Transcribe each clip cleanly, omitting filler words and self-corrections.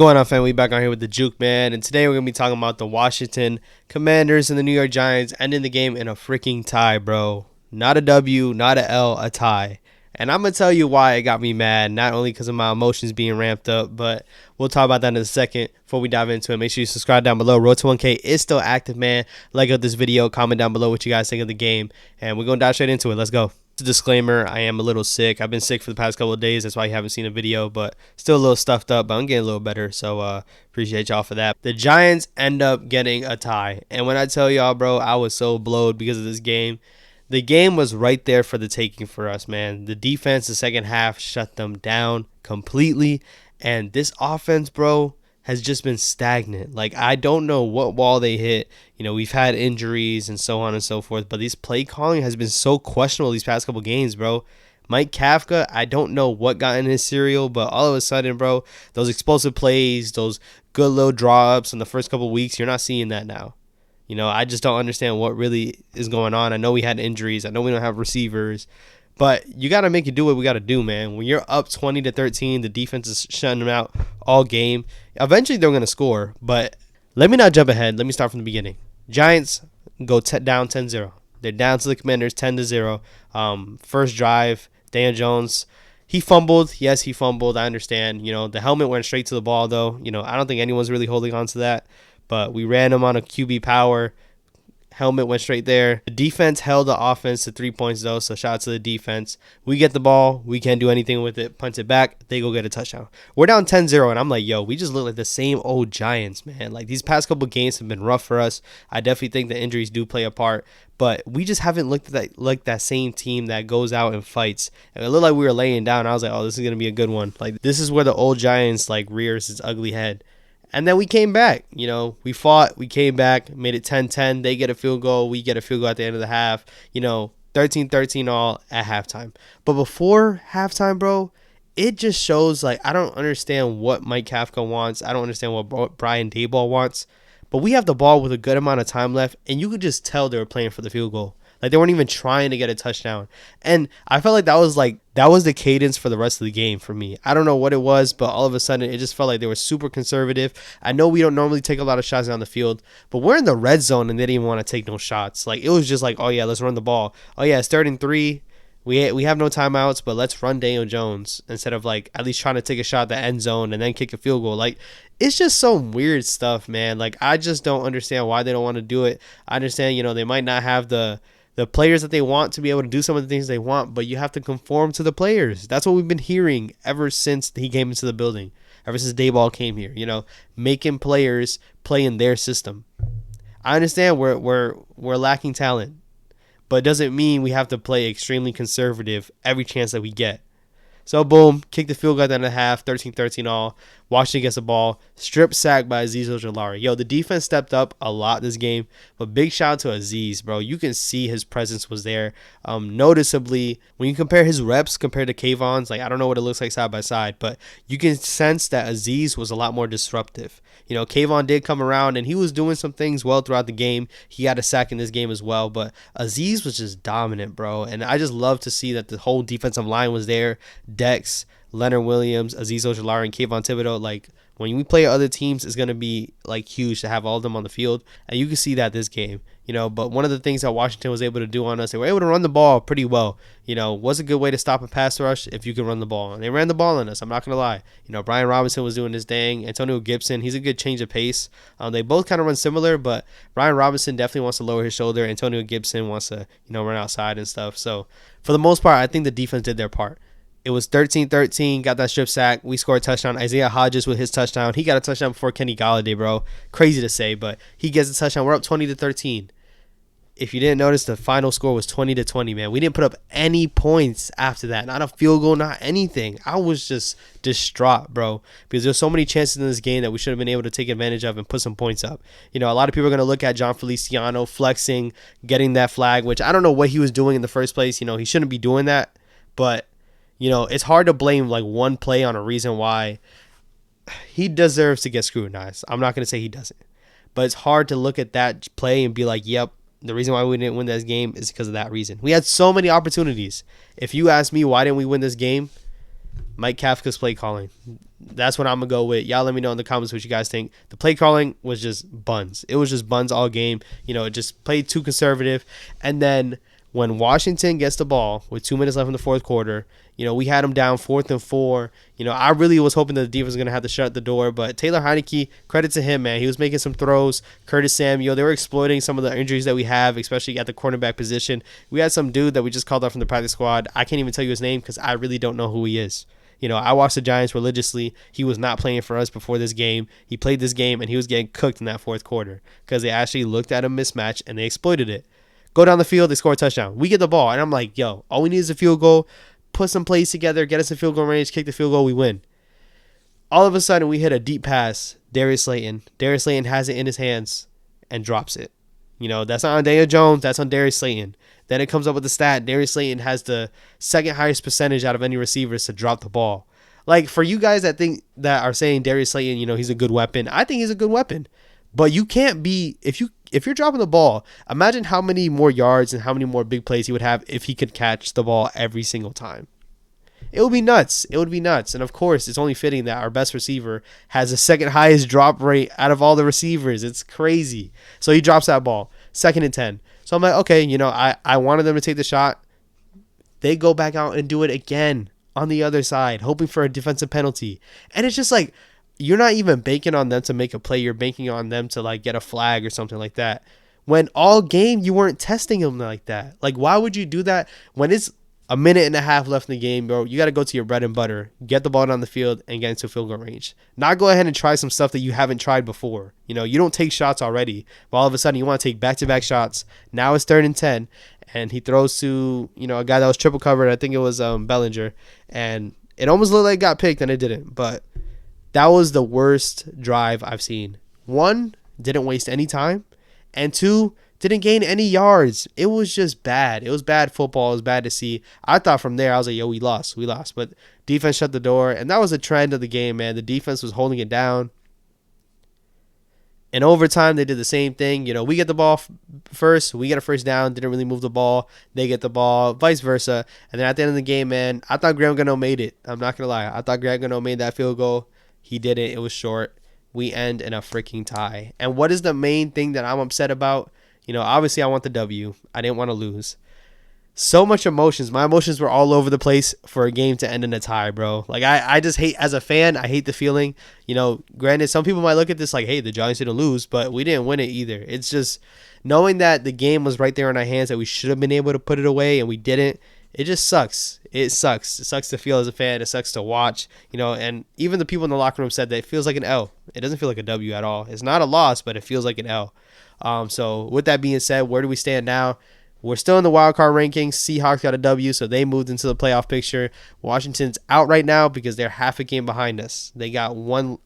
Going on, family? Back on here with the Juke Man, and today we're gonna be talking about the Washington Commanders and the New York Giants ending the game in a freaking tie, bro. Not a W, not a L, a tie. And I'm gonna tell you why it got me mad. Not only because of my emotions being ramped up, but we'll talk about that in a second. Before we dive into it, make sure you subscribe down below. Road to 1K is still active, man. Like this video, comment down below what you guys think of the game, and we're gonna dive straight into it. Let's go. Disclaimer, I am a little sick. I've been sick for the past couple of days. That's why you haven't seen a video, but still a little stuffed up, but I'm getting a little better. So appreciate y'all for that. The Giants end up getting a tie. And when I tell y'all, bro, I was so blowed because of this game. The game was right there for the taking for us, man. The defense, the second half, shut them down completely. And this offense, bro, has just been stagnant. Like, I don't know what wall they hit. You know, we've had injuries and so on and so forth, but this play calling has been so questionable these past couple games, bro. Mike Kafka, I don't know what got in his cereal, but all of a sudden, bro, those explosive plays, those good little draw ups in the first couple weeks, you're not seeing that now. You know, I just don't understand what really is going on. I know we had injuries. I know we don't have receivers. But you got to make it do what we got to do, man. When you're up 20-13, the defense is shutting them out all game. Eventually, they're going to score. But let me not jump ahead. Let me start from the beginning. Giants go down 10-0. They're down to the Commanders 10-0. First drive, Daniel Jones, he fumbled. Yes, he fumbled. I understand. You know, the helmet went straight to the ball, though. You know, I don't think anyone's really holding on to that. But we ran him on a QB power. Helmet went straight there. The defense held the offense to 3 points, though, so shout out to the defense. We get the ball. We can't do anything with it. Punt it back. They go get a touchdown. We're down 10-0, and I'm like, yo, we just look like the same old Giants, man. Like, these past couple games have been rough for us. I definitely think the injuries do play a part, but we just haven't looked at that, like that same team that goes out and fights. And it looked like we were laying down. I was like, oh, this is going to be a good one. Like, this is where the old Giants, like, rears its ugly head. And then we came back. You know, we fought, we came back, made it 10-10. They get a field goal. We get a field goal at the end of the half. You know, 13-13 all at halftime. But before halftime, bro, it just shows, like, I don't understand what Mike Kafka wants. I don't understand what Brian Daboll wants. But we have the ball with a good amount of time left, and you could just tell they were playing for the field goal. Like, they weren't even trying to get a touchdown. And I felt like that was the cadence for the rest of the game for me. I don't know what it was, but all of a sudden it just felt like they were super conservative. I know we don't normally take a lot of shots down the field, but we're in the red zone and they didn't even want to take no shots. Like, it was just like, oh yeah, let's run the ball. Oh yeah, it's 3rd. We have no timeouts, but let's run Daniel Jones instead of, like, at least trying to take a shot at the end zone and then kick a field goal. Like, it's just some weird stuff, man. Like, I just don't understand why they don't want to do it. I understand, you know, they might not have the players that they want to be able to do some of the things they want, but you have to conform to the players. That's what we've been hearing ever since he came into the building, ever since Daboll came here, you know, making players play in their system. I understand we're lacking talent, but it doesn't mean we have to play extremely conservative every chance that we get. So, boom, kick the field goal at the end of the half, 13-13 all. Washington gets the ball, strip sack by Azeez Ojulari. Yo, the defense stepped up a lot this game, but big shout out to Azeez, bro. You can see his presence was there. Noticeably, when you compare his reps compared to Kayvon's, like, I don't know what it looks like side by side, but you can sense that Azeez was a lot more disruptive. You know, Kayvon did come around, and he was doing some things well throughout the game. He had a sack in this game as well, but Azeez was just dominant, bro. And I just love to see that the whole defensive line was there. Dex, Leonard Williams, Azeez Ojulari, and Kayvon Thibodeaux. Like, when we play other teams, it's going to be, like, huge to have all of them on the field. And you can see that this game, you know. But one of the things that Washington was able to do on us, they were able to run the ball pretty well. You know, was a good way to stop a pass rush if you can run the ball. And they ran the ball on us, I'm not going to lie. You know, Brian Robinson was doing his thing. Antonio Gibson, he's a good change of pace. They both kind of run similar, but Brian Robinson definitely wants to lower his shoulder. Antonio Gibson wants to, you know, run outside and stuff. So, for the most part, I think the defense did their part. It was 13-13, got that strip sack. We scored a touchdown. Isaiah Hodges with his touchdown. He got a touchdown before Kenny Golladay, bro. Crazy to say, but he gets a touchdown. We're up 20-13. If you didn't notice, the final score was 20-20, man. We didn't put up any points after that. Not a field goal, not anything. I was just distraught, bro, because there's so many chances in this game that we should have been able to take advantage of and put some points up. You know, a lot of people are going to look at John Feliciano flexing, getting that flag, which I don't know what he was doing in the first place. You know, he shouldn't be doing that, but you know, it's hard to blame, like, one play on a reason why he deserves to get scrutinized. I'm not going to say he doesn't. But it's hard to look at that play and be like, yep, the reason why we didn't win this game is because of that reason. We had so many opportunities. If you ask me why didn't we win this game, Mike Kafka's play calling. That's what I'm going to go with. Y'all let me know in the comments what you guys think. The play calling was just buns. It was just buns all game. It just played too conservative. And then when Washington gets the ball with 2 minutes left in the fourth quarter, we had them down 4th and 4. I really was hoping that the defense was going to have to shut the door. But Taylor Heinicke, credit to him, man. He was making some throws. Curtis Samuel, they were exploiting some of the injuries that we have, especially at the cornerback position. We had some dude that we just called up from the practice squad. I can't even tell you his name because I really don't know who he is. I watched the Giants religiously. He was not playing for us before this game. He played this game, and he was getting cooked in that fourth quarter because they actually looked at a mismatch, and they exploited it. Go down the field, they score a touchdown. We get the ball, and I'm like, yo, all we need is a field goal. Put some plays together, get us in field goal range, kick the field goal, we win. All of a sudden, we hit a deep pass. Darius Slayton. Darius Slayton has it in his hands and drops it. That's not on Daniel Jones. That's on Darius Slayton. Then it comes up with the stat. Darius Slayton has the second highest percentage out of any receivers to drop the ball. Like, for you guys that are saying Darius Slayton, he's a good weapon. I think he's a good weapon. But you can't be, if you're dropping the ball, imagine how many more yards and how many more big plays he would have if he could catch the ball every single time. It would be nuts. It would be nuts. And of course, it's only fitting that our best receiver has the second highest drop rate out of all the receivers. It's crazy. So he drops that ball. 2nd and 10. So I'm like, okay, I wanted them to take the shot. They go back out and do it again on the other side, hoping for a defensive penalty. And it's just like, you're not even banking on them to make a play. You're banking on them to like get a flag or something like that. When all game you weren't testing them like that. Like, why would you do that when it's a minute and a half left in the game, bro? You got to go to your bread and butter, get the ball down the field, and get into field goal range. Not go ahead and try some stuff that you haven't tried before. You don't take shots already, but all of a sudden you want to take back-to-back shots. Now it's 3rd and 10, and he throws to a guy that was triple covered. I think it was Bellinger, and it almost looked like it got picked, and it didn't. But that was the worst drive I've seen. 1, didn't waste any time, and 2, didn't gain any yards. It was just bad. It was bad football. It was bad to see. I thought from there, I was like, yo, we lost. But defense shut the door, and that was a trend of the game, man. The defense was holding it down. In overtime, they did the same thing. We get the ball first. We get a first down. Didn't really move the ball. They get the ball, vice versa. And then at the end of the game, man, I thought Graham Gano made it. I'm not going to lie. I thought Graham Gano made that field goal. He didn't. It was short. We end in a freaking tie. And what is the main thing that I'm upset about? Obviously I want the W. I didn't want to lose. So much emotions. My emotions were all over the place for a game to end in a tie, bro. Like, I just hate, as a fan, I hate the feeling. Granted, some people might look at this like, hey, the Giants didn't lose, but we didn't win it either. It's just knowing that the game was right there in our hands, that we should have been able to put it away and we didn't. It just sucks. It sucks. It sucks to feel as a fan. It sucks to watch. And even the people in the locker room said that it feels like an L. It doesn't feel like a W at all. It's not a loss, but it feels like an L. So with that being said, where do we stand now? We're still in the wild card rankings. Seahawks got a W, so they moved into the playoff picture. Washington's out right now because they're half a game behind us. They got one.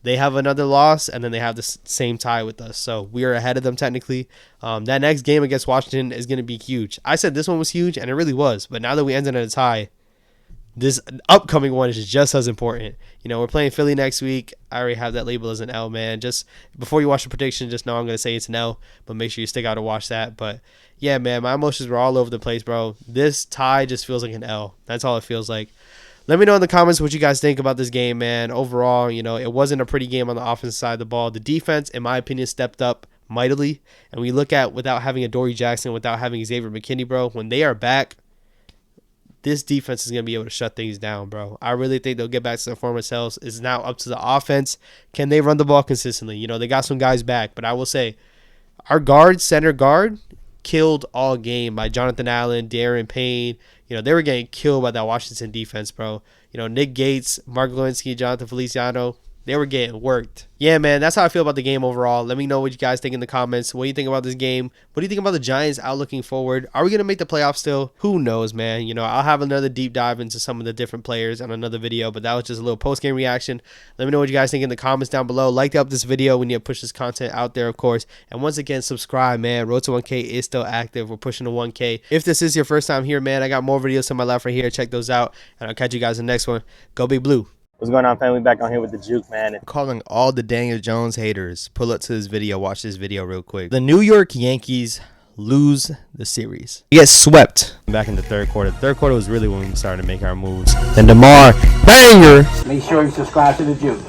They have another loss, and then they have the same tie with us. So we are ahead of them technically. That next game against Washington is going to be huge. I said this one was huge, and it really was. But now that we ended in a tie, this upcoming one is just as important. We're playing Philly next week. I already have that label as an L, man. Just before you watch the prediction, just know I'm going to say it's an L, but make sure you stick out to watch that. But yeah, man, my emotions were all over the place, bro. This tie just feels like an L. That's all it feels like. Let me know in the comments what you guys think about this game, man. Overall, it wasn't a pretty game on the offensive side of the ball. The defense, in my opinion, stepped up mightily. And we look at, without having a Dory Jackson, without having Xavier McKinney, bro, when they are back, this defense is going to be able to shut things down, bro. I really think they'll get back to their former selves. It's now up to the offense. Can they run the ball consistently? They got some guys back, but I will say our center guard, killed all game by Jonathan Allen, Darren Payne. They were getting killed by that Washington defense, bro. Nick Gates, Mark Lewinsky, Jonathan Feliciano, they were getting worked. Yeah, man, that's how I feel about the game overall. Let me know what you guys think in the comments. What do you think about this game? What do you think about the Giants outlooking forward? Are we going to make the playoffs still? Who knows, man? I'll have another deep dive into some of the different players on another video, but that was just a little post-game reaction. Let me know what you guys think in the comments down below. Like up this video. We need to push this content out there, of course. And once again, subscribe, man. Road to 1K is still active. We're pushing to 1K. If this is your first time here, man, I got more videos to my left right here. Check those out, and I'll catch you guys in the next one. Go Big Blue. What's going on, family? Back on here with the Juke, man. Calling all the Daniel Jones haters. Pull up to this video. Watch this video real quick. The New York Yankees lose the series. We get swept back in the third quarter. The third quarter was really when we started to make our moves. Then DeMar banger. Make sure you subscribe to the Juke.